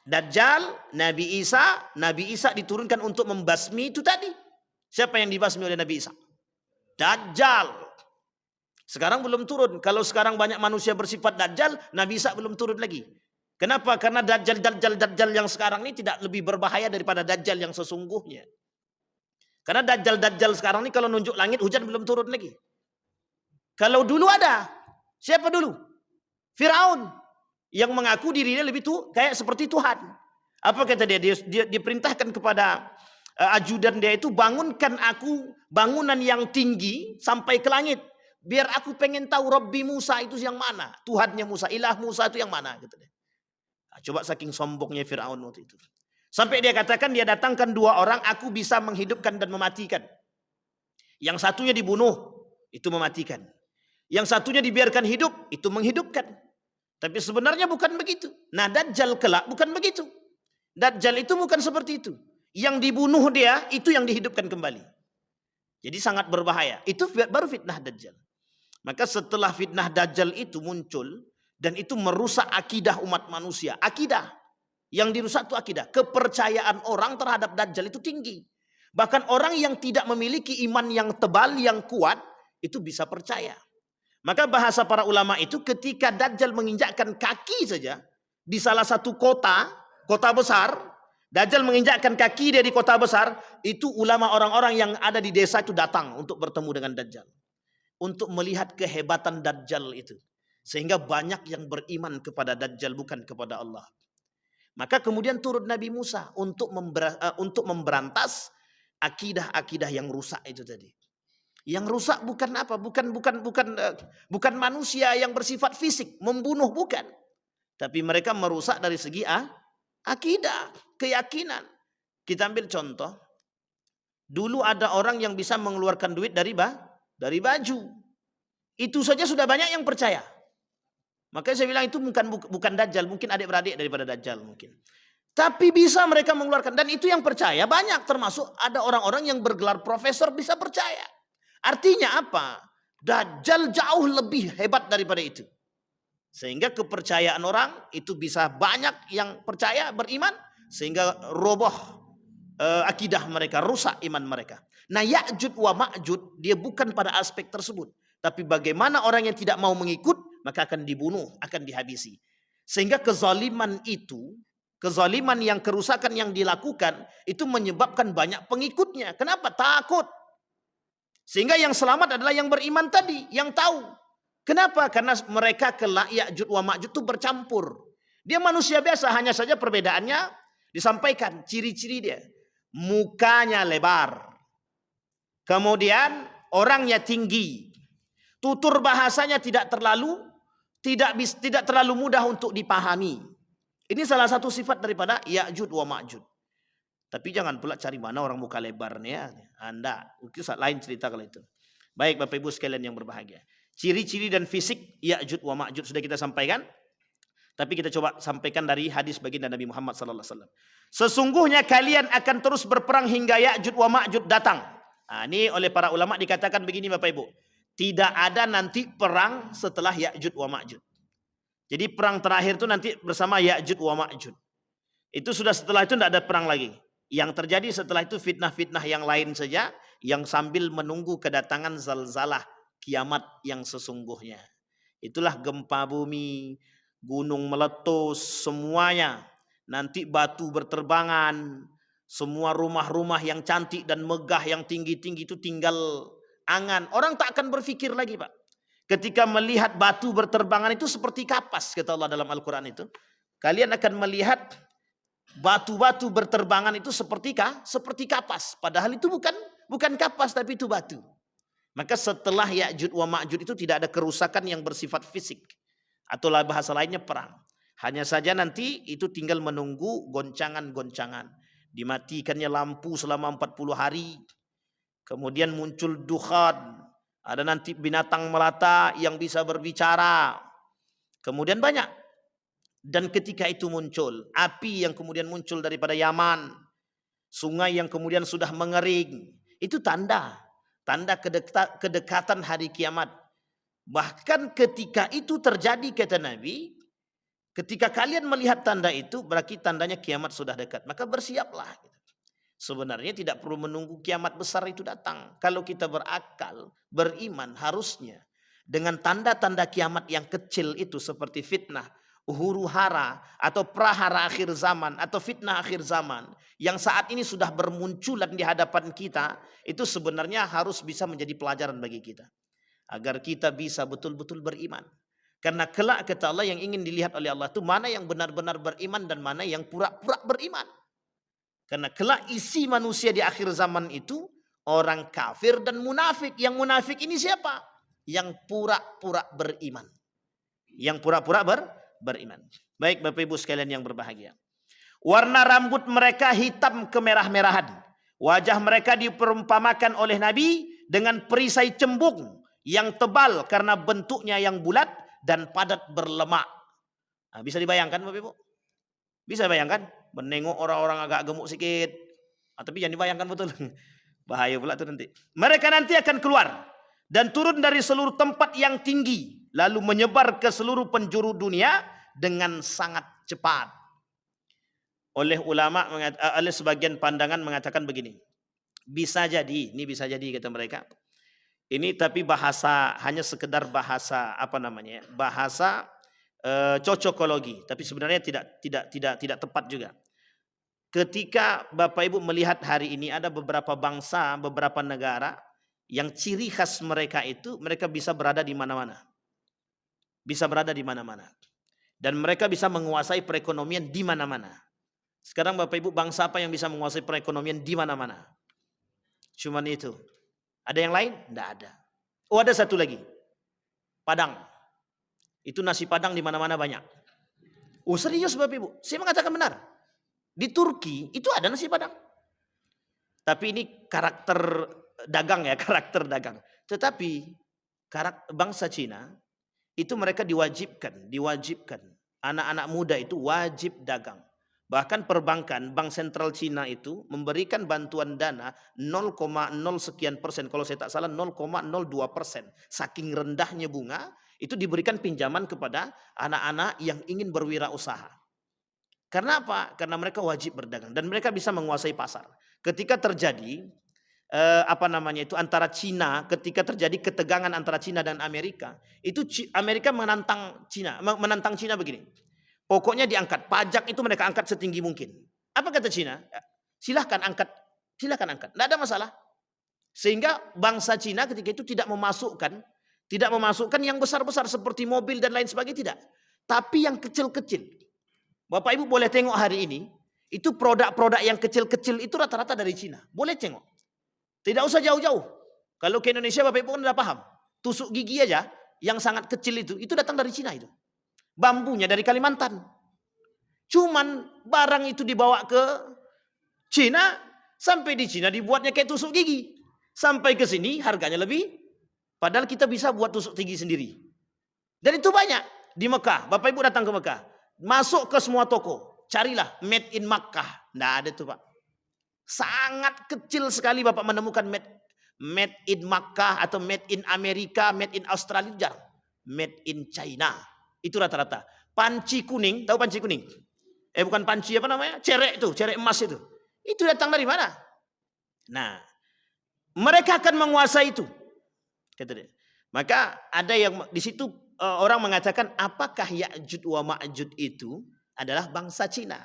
[SPEAKER 1] Dajjal, Nabi Isa diturunkan untuk membasmi itu tadi. Siapa yang dibasmi oleh Nabi Isa? Dajjal. Sekarang belum turun. Kalau sekarang banyak manusia bersifat Dajjal, Nabi Isa belum turun lagi. Kenapa? Karena Dajjal yang sekarang ini tidak lebih berbahaya daripada Dajjal yang sesungguhnya. Karena Dajjal sekarang ini kalau nunjuk langit, hujan belum turun lagi. Kalau dulu ada. Siapa dulu? Firaun. Yang mengaku dirinya lebih kayak seperti Tuhan. Apa kata dia? Dia diperintahkan kepada ajudan dia itu, bangunkan aku bangunan yang tinggi sampai ke langit. Biar aku pengen tahu Rabbi Musa itu yang mana. Tuhannya Musa, ilah Musa itu yang mana. Gitu deh. Nah, coba saking sombongnya Firaun waktu itu. Sampai dia katakan dia datangkan 2 orang, aku bisa menghidupkan dan mematikan. Yang satunya dibunuh, itu mematikan. Yang satunya dibiarkan hidup, itu menghidupkan. Tapi sebenarnya bukan begitu. Nah, Dajjal kelak bukan begitu. Dajjal itu bukan seperti itu. Yang dibunuh dia, itu yang dihidupkan kembali. Jadi sangat berbahaya. Itu baru fitnah Dajjal. Maka setelah fitnah Dajjal itu muncul, dan itu merusak akidah umat manusia. Akidah. Yang dirusak itu akidah. Kepercayaan orang terhadap Dajjal itu tinggi. Bahkan orang yang tidak memiliki iman yang tebal, yang kuat, itu bisa percaya. Maka bahasa para ulama itu ketika Dajjal menginjakkan kaki saja di salah satu kota besar, Dajjal menginjakkan kaki dia di kota besar, itu ulama orang-orang yang ada di desa itu datang untuk bertemu dengan Dajjal. Untuk melihat kehebatan Dajjal itu. Sehingga banyak yang beriman kepada Dajjal bukan kepada Allah. Maka kemudian turun Nabi Musa untuk memberantas akidah-akidah yang rusak itu tadi. Yang rusak bukan apa? Bukan manusia yang bersifat fisik, membunuh bukan. Tapi mereka merusak dari segi akidah, keyakinan. Kita ambil contoh. Dulu ada orang yang bisa mengeluarkan duit dari baju. Itu saja sudah banyak yang percaya. Makanya saya bilang itu bukan Dajjal, mungkin adik-beradik daripada Dajjal mungkin. Tapi bisa mereka mengeluarkan, dan itu yang percaya banyak, termasuk ada orang-orang yang bergelar profesor bisa percaya. Artinya apa? Dajjal jauh lebih hebat daripada itu. Sehingga kepercayaan orang itu bisa banyak yang percaya, beriman, sehingga roboh akidah mereka, rusak iman mereka. Nah, Ya'jud wa Ma'jud dia bukan pada aspek tersebut, tapi bagaimana orang yang tidak mau mengikut maka akan dibunuh, akan dihabisi. Sehingga kezaliman itu, kezaliman yang kerusakan yang dilakukan itu menyebabkan banyak pengikutnya. Kenapa? Takut. Sehingga yang selamat adalah yang beriman tadi, yang tahu. Kenapa? Karena mereka kelak Ya'jud wa Ma'jud itu bercampur. Dia manusia biasa, hanya saja perbedaannya disampaikan ciri-ciri dia. Mukanya lebar. Kemudian orangnya tinggi. Tutur bahasanya tidak terlalu mudah untuk dipahami. Ini salah satu sifat daripada Ya'jud wa Ma'jud. Tapi jangan pula cari mana orang muka lebarnya. Anda, itu lain cerita kalau itu. Baik Bapak Ibu sekalian yang berbahagia. Ciri-ciri dan fisik Ya'jud wa Ma'jud sudah kita sampaikan. Tapi kita coba sampaikan dari hadis baginda Nabi Muhammad SAW. Sesungguhnya kalian akan terus berperang hingga Ya'jud wa Ma'jud datang. Nah, ini oleh para ulama dikatakan begini Bapak Ibu. Tidak ada nanti perang setelah Ya'jud wa Ma'jud. Jadi perang terakhir itu nanti bersama Ya'jud wa Ma'jud. Itu sudah setelah itu tidak ada perang lagi. Yang terjadi setelah itu fitnah-fitnah yang lain saja. Yang sambil menunggu kedatangan zalzalah kiamat yang sesungguhnya. Itulah gempa bumi, gunung meletus, semuanya. Nanti batu berterbangan. Semua rumah-rumah yang cantik dan megah yang tinggi-tinggi itu tinggal angan. Orang tak akan berpikir lagi Pak. Ketika melihat batu berterbangan itu seperti kapas, kata Allah dalam Al-Quran itu. Kalian akan melihat batu-batu berterbangan itu seperti kapas. Padahal itu bukan kapas, tapi itu batu. Maka setelah Ya'jud wa Ma'jud itu tidak ada kerusakan yang bersifat fisik. Atau bahasa lainnya perang. Hanya saja nanti itu tinggal menunggu goncangan-goncangan. Dimatikannya lampu selama 40 hari. Kemudian muncul dukhan. Ada nanti binatang melata yang bisa berbicara. Kemudian banyak. Dan ketika itu muncul, api yang kemudian muncul daripada Yaman. Sungai yang kemudian sudah mengering. Itu tanda. Tanda kedekatan hari kiamat. Bahkan ketika itu terjadi kata Nabi. Ketika kalian melihat tanda itu, berarti tandanya kiamat sudah dekat. Maka bersiaplah. Sebenarnya tidak perlu menunggu kiamat besar itu datang. Kalau kita berakal, beriman harusnya. Dengan tanda-tanda kiamat yang kecil itu seperti fitnah, huru hara, atau prahara akhir zaman, atau fitnah akhir zaman. Yang saat ini sudah bermunculan di hadapan kita, itu sebenarnya harus bisa menjadi pelajaran bagi kita. Agar kita bisa betul-betul beriman. Karena kelak kata Allah yang ingin dilihat oleh Allah itu mana yang benar-benar beriman dan mana yang pura-pura beriman. Karena kelak isi manusia di akhir zaman itu orang kafir dan munafik. Yang munafik ini siapa? Yang pura-pura beriman. Yang pura-pura beriman. Baik Bapak Ibu sekalian yang berbahagia. Warna rambut mereka hitam kemerah-merahan. Wajah mereka diperumpamakan oleh Nabi dengan perisai cembung yang tebal karena bentuknya yang bulat dan padat berlemak. Nah, bisa dibayangkan Bapak Ibu? Bisa bayangkan? Menengok orang-orang agak gemuk sikit. Tapi jangan dibayangkan betul. Bahaya pula itu nanti. Mereka nanti akan keluar. Dan turun dari seluruh tempat yang tinggi. Lalu menyebar ke seluruh penjuru dunia. Dengan sangat cepat. Oleh ulama, oleh sebagian pandangan mengatakan begini. Bisa jadi, ini bisa jadi kata mereka. Ini tapi bahasa hanya sekedar bahasa apa namanya? Bahasa cocokologi, tapi sebenarnya tidak tepat juga. Ketika Bapak Ibu melihat hari ini ada beberapa bangsa, beberapa negara yang ciri khas mereka itu mereka bisa berada di mana-mana. Bisa berada di mana-mana. Dan mereka bisa menguasai perekonomian di mana-mana. Sekarang Bapak Ibu, bangsa apa yang bisa menguasai perekonomian di mana-mana? Cuman itu. Ada yang lain? Tidak ada. Oh, ada satu lagi. Padang. Itu nasi Padang di mana-mana banyak. Oh, serius Bapak Ibu? Saya mengatakan benar. Di Turki itu ada nasi Padang. Tapi ini karakter dagang ya, karakter dagang. Tetapi bangsa Cina itu mereka diwajibkan. Anak-anak muda itu wajib dagang. Bahkan perbankan, Bank Sentral Cina itu memberikan bantuan dana 0,0 sekian persen. Kalau saya tak salah 0,02%. Saking rendahnya bunga, itu diberikan pinjaman kepada anak-anak yang ingin berwirausaha. Karena apa? Karena mereka wajib berdagang dan mereka bisa menguasai pasar. Ketika terjadi antara Cina, ketika terjadi ketegangan antara Cina dan Amerika, itu Amerika menantang Cina begini. Pokoknya diangkat pajak itu mereka angkat setinggi mungkin. Apa kata Cina? Silahkan angkat, tidak ada masalah. Sehingga bangsa Cina ketika itu tidak memasukkan yang besar-besar seperti mobil dan lain sebagainya, tidak. Tapi yang kecil-kecil. Bapak Ibu boleh tengok hari ini, itu produk-produk yang kecil-kecil itu rata-rata dari Cina. Boleh tengok. Tidak usah jauh-jauh. Kalau ke Indonesia Bapak Ibu kan sudah paham. Tusuk gigi aja yang sangat kecil itu datang dari Cina itu. Bambunya dari Kalimantan. Cuman barang itu dibawa ke Cina, sampai di Cina dibuatnya kayak tusuk gigi. Sampai ke sini harganya lebih, padahal kita bisa buat tusuk gigi sendiri. Dan itu banyak di Mekah. Bapak Ibu datang ke Mekah, masuk ke semua toko, carilah made in Makkah. Nggak ada tuh Pak. Sangat kecil sekali Bapak menemukan made in Makkah atau made in Amerika, made in Australia, jarang. Made in China. Itu rata-rata. Panci kuning, tahu panci kuning? Bukan panci apa namanya? Cerek itu, cerek emas itu. Itu datang dari mana? Nah, mereka akan menguasai itu. Kata dia. Maka ada yang di situ orang mengatakan apakah Ya'juj wa Ma'juj itu adalah bangsa Cina.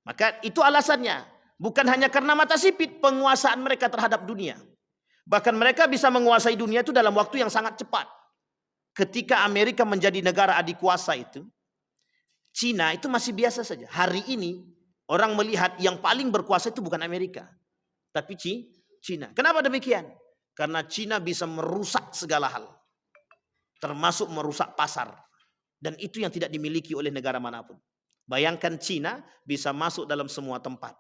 [SPEAKER 1] Maka itu alasannya. Bukan hanya karena mata sipit penguasaan mereka terhadap dunia. Bahkan mereka bisa menguasai dunia itu dalam waktu yang sangat cepat. Ketika Amerika menjadi negara adik kuasa itu, Cina itu masih biasa saja. Hari ini orang melihat yang paling berkuasa itu bukan Amerika, tapi Cina. Kenapa demikian? Karena Cina bisa merusak segala hal, termasuk merusak pasar. Dan itu yang tidak dimiliki oleh negara manapun. Bayangkan Cina bisa masuk dalam semua tempat.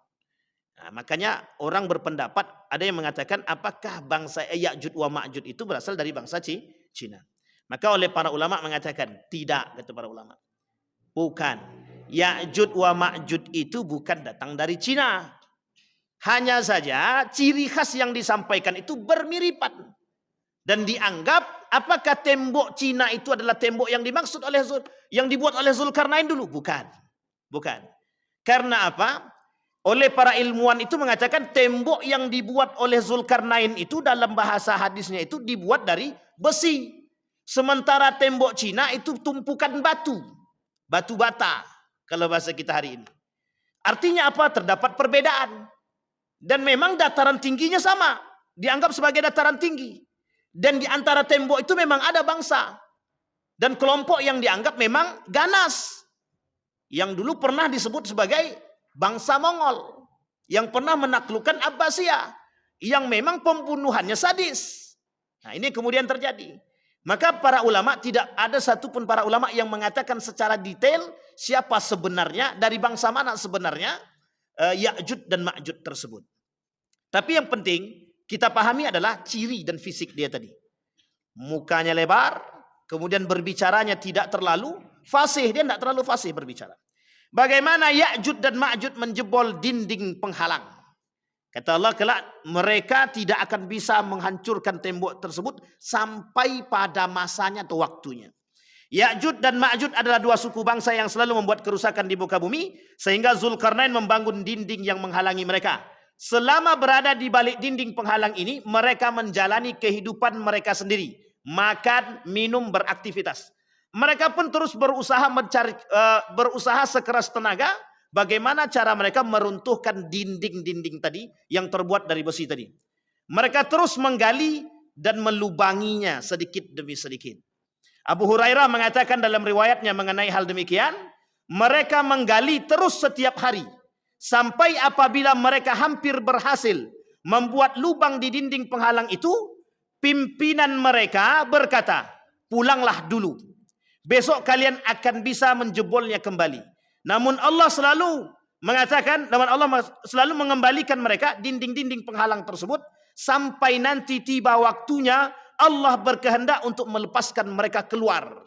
[SPEAKER 1] Nah, makanya orang berpendapat, ada yang mengatakan apakah bangsa Ya'juj wa Ma'juj itu berasal dari bangsa Cina. Maka oleh para ulama mengatakan tidak, kata para ulama. Bukan. Ya'juj wa Ma'juj itu bukan datang dari Cina. Hanya saja ciri khas yang disampaikan itu bermiripan. Dan dianggap apakah tembok Cina itu adalah tembok yang dimaksud oleh yang dibuat oleh Zulkarnain dulu? Bukan. Bukan. Karena apa? Oleh para ilmuwan itu mengatakan tembok yang dibuat oleh Zulkarnain itu dalam bahasa hadisnya itu dibuat dari besi. Sementara tembok Cina itu tumpukan batu. Batu bata. Kalau bahasa kita hari ini. Artinya apa? Terdapat perbedaan. Dan memang dataran tingginya sama. Dianggap sebagai dataran tinggi. Dan di antara tembok itu memang ada bangsa. Dan kelompok yang dianggap memang ganas. Yang dulu pernah disebut sebagai bangsa Mongol. Yang pernah menaklukkan Abbasiyah. Yang memang pembunuhannya sadis. Nah ini kemudian terjadi. Maka para ulama, tidak ada satupun para ulama yang mengatakan secara detail siapa sebenarnya, dari bangsa mana sebenarnya Ya'juj dan Ma'juj tersebut. Tapi yang penting kita pahami adalah ciri dan fisik dia tadi. Mukanya lebar, kemudian berbicaranya tidak terlalu fasih, dia tidak terlalu fasih berbicara. Bagaimana Ya'juj dan Ma'juj menjebol dinding penghalang? Kata Allah, kelak mereka tidak akan bisa menghancurkan tembok tersebut sampai pada masanya atau waktunya. Ya'juj dan Ma'juj adalah dua suku bangsa yang selalu membuat kerusakan di muka bumi, sehingga Zulkarnain membangun dinding yang menghalangi mereka. selama berada di balik dinding penghalang ini, mereka menjalani kehidupan mereka sendiri. Makan, minum, beraktivitas. Mereka pun terus berusaha berusaha sekeras tenaga. Bagaimana cara mereka meruntuhkan dinding-dinding tadi yang terbuat dari besi tadi. Mereka terus menggali dan melubanginya sedikit demi sedikit. Abu Hurairah mengatakan dalam riwayatnya mengenai hal demikian, mereka menggali terus setiap hari. Sampai apabila mereka hampir berhasil membuat lubang di dinding penghalang itu, pimpinan mereka berkata, pulanglah dulu. Besok kalian akan bisa menjebolnya kembali. Namun Allah selalu mengatakan, namun Allah selalu mengembalikan mereka dinding-dinding penghalang tersebut sampai nanti tiba waktunya Allah berkehendak untuk melepaskan mereka keluar.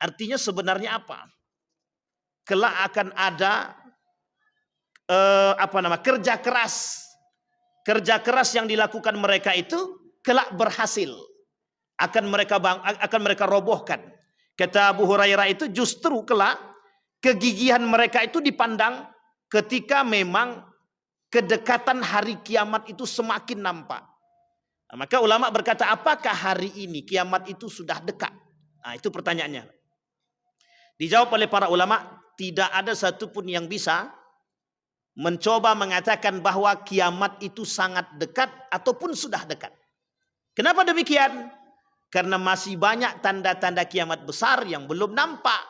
[SPEAKER 1] Artinya sebenarnya apa? Kelak akan ada kerja keras yang dilakukan mereka itu kelak berhasil, akan mereka robohkan. Kata Abu Hurairah itu justru kelak kegigihan mereka itu dipandang ketika memang kedekatan hari kiamat itu semakin nampak. Nah, maka ulama berkata, apakah hari ini kiamat itu sudah dekat? Nah, itu pertanyaannya. Dijawab oleh para ulama, tidak ada satupun yang bisa mencoba mengatakan bahwa kiamat itu sangat dekat ataupun sudah dekat. Kenapa demikian? Karena masih banyak tanda-tanda kiamat besar yang belum nampak.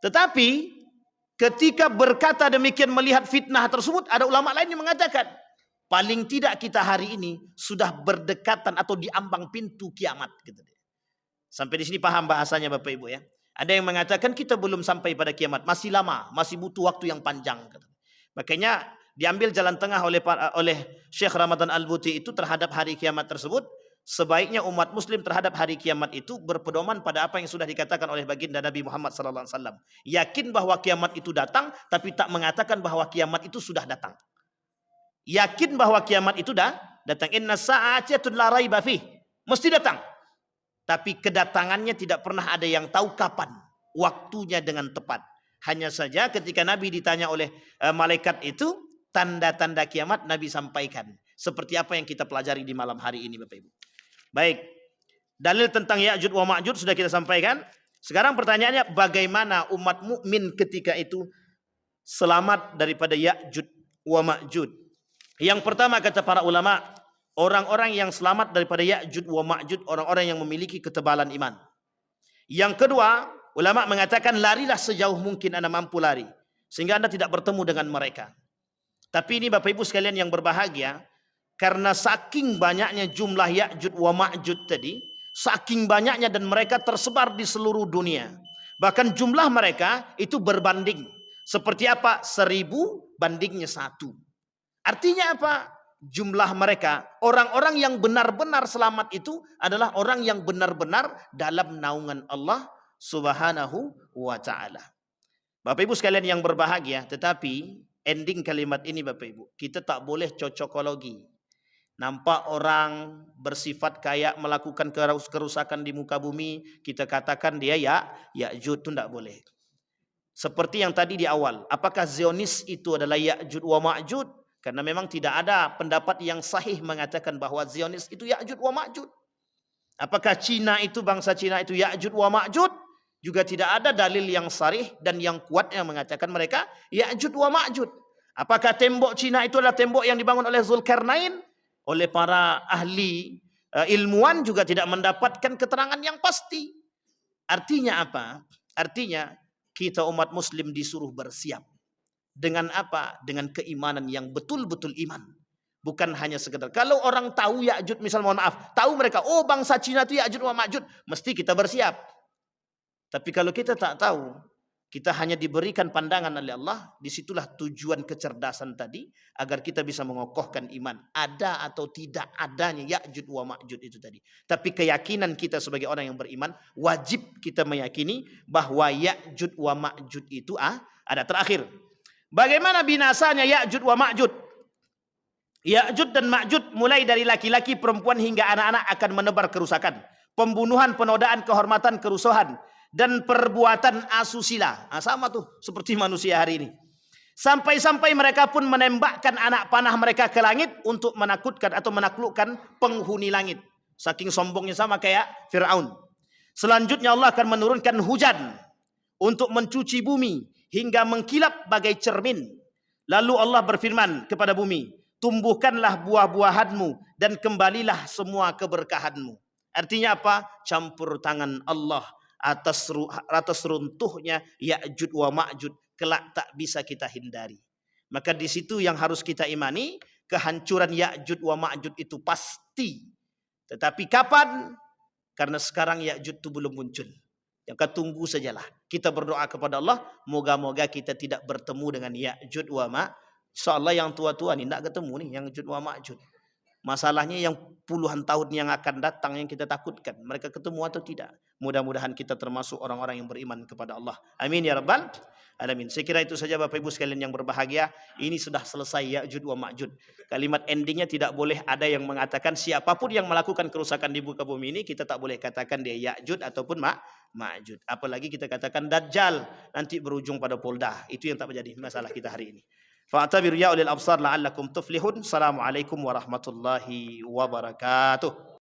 [SPEAKER 1] Tetapi ketika berkata demikian melihat fitnah tersebut, ada ulama lain yang mengatakan, paling tidak kita hari ini sudah berdekatan atau di ambang pintu kiamat. Sampai di sini paham bahasanya Bapak Ibu ya. Ada yang mengatakan kita belum sampai pada kiamat, masih lama, masih butuh waktu yang panjang. Makanya diambil jalan tengah oleh Syekh Ramadan Al-Buti itu terhadap hari kiamat tersebut. Sebaiknya umat muslim terhadap hari kiamat itu berpedoman pada apa yang sudah dikatakan oleh baginda Nabi Muhammad SAW. Yakin bahwa kiamat itu datang, tapi tak mengatakan bahwa kiamat itu sudah datang. Yakin bahwa kiamat itu dah datang. Inna sa'atun la raiba fih. Mesti datang. Tapi kedatangannya tidak pernah ada yang tahu kapan waktunya dengan tepat. Hanya saja ketika Nabi ditanya oleh malaikat itu, tanda-tanda kiamat Nabi sampaikan. Seperti apa yang kita pelajari di malam hari ini Bapak Ibu. Baik, dalil tentang Ya'juj wa Ma'juj sudah kita sampaikan. Sekarang pertanyaannya, bagaimana umat mukmin ketika itu selamat daripada Ya'juj wa Ma'juj? Yang pertama kata para ulama, orang-orang yang selamat daripada Ya'juj wa Ma'juj, orang-orang yang memiliki ketebalan iman. Yang kedua, ulama mengatakan larilah sejauh mungkin Anda mampu lari, sehingga Anda tidak bertemu dengan mereka. Tapi ini Bapak Ibu sekalian yang berbahagia, karena saking banyaknya jumlah Ya'juj wa Ma'juj tadi, saking banyaknya dan mereka tersebar di seluruh dunia. Bahkan jumlah mereka itu berbanding. Seperti apa? 1000 bandingnya 1. Artinya apa? Jumlah mereka, orang-orang yang benar-benar selamat itu adalah orang yang benar-benar dalam naungan Allah Subhanahu wa ta'ala. Bapak Ibu sekalian yang berbahagia, tetapi ending kalimat ini Bapak Ibu, kita tak boleh cocokologi. Nampak orang bersifat kayak melakukan kerusakan di muka bumi, kita katakan dia Ya'juj, itu tidak boleh. Seperti yang tadi di awal, apakah Zionis itu adalah Ya'juj wa Ma'juj? Karena memang tidak ada pendapat yang sahih mengatakan bahwa Zionis itu Ya'juj wa Ma'juj. Apakah Cina itu, bangsa Cina itu Ya'juj wa Ma'juj? Juga tidak ada dalil yang sharih dan yang kuat yang mengatakan mereka Ya'juj wa Ma'juj. Apakah tembok Cina itu adalah tembok yang dibangun oleh Zulkarnain? Oleh para ahli ilmuwan juga tidak mendapatkan keterangan yang pasti. Artinya apa? Artinya kita umat muslim disuruh bersiap. Dengan apa? Dengan keimanan yang betul-betul iman. Bukan hanya sekedar. Kalau orang tahu Ya'juj, misal mohon maaf, tahu mereka, oh bangsa Cina itu Ya'juj wa Ma'juj, mesti kita bersiap. Tapi kalau kita tak tahu, kita hanya diberikan pandangan oleh Allah, disitulah tujuan kecerdasan tadi, agar kita bisa mengokohkan iman. Ada atau tidak adanya Ya'juj wa Ma'juj itu tadi. Tapi keyakinan kita sebagai orang yang beriman, wajib kita meyakini bahwa Ya'juj wa Ma'juj itu ada. Terakhir, bagaimana binasanya Ya'juj wa Ma'juj? Ya'juj dan Ma'juj mulai dari laki-laki, perempuan hingga anak-anak akan menebar kerusakan. Pembunuhan, penodaan kehormatan, kerusuhan, dan perbuatan asusila. Sama tuh seperti manusia hari ini. Sampai-sampai mereka pun menembakkan anak panah mereka ke langit untuk menakutkan atau menaklukkan penghuni langit. Saking sombongnya sama kayak Fir'aun. Selanjutnya Allah akan menurunkan hujan untuk mencuci bumi hingga mengkilap bagai cermin. Lalu Allah berfirman kepada bumi, tumbuhkanlah buah-buahanmu dan kembalilah semua keberkahanmu. Artinya apa? Campur tangan Allah atas runtuhnya Ya'jud wa Ma'jud kelak tak bisa kita hindari. Maka di situ yang harus kita imani, kehancuran Ya'jud wa Ma'jud itu pasti. Tetapi kapan? Karena sekarang Ya'jud itu belum muncul. Yang kita tunggu sajalah. Kita berdoa kepada Allah, moga-moga kita tidak bertemu dengan Ya'jud wa Ma'jud. Insyaallah yang tua-tua ni tak ketemu ni yang Ya'jud wa Ma'jud. Masalahnya yang puluhan tahun yang akan datang yang kita takutkan. Mereka ketemu atau tidak? Mudah-mudahan kita termasuk orang-orang yang beriman kepada Allah. Amin ya rabbal alamin. Saya kira itu saja Bapak Ibu sekalian yang berbahagia. Ini sudah selesai Ya'jud wa Ma'jud. Kalimat endingnya tidak boleh ada yang mengatakan siapapun yang melakukan kerusakan di muka bumi ini, kita tak boleh katakan dia Ya'jud ataupun Ma'jud. Apalagi kita katakan Dajjal, nanti berujung pada Polda. Itu yang tak menjadi masalah kita hari ini. Fa'tabiru ya ulil absar la'allakum tuflihun. Assalamualaikum warahmatullahi wabarakatuh.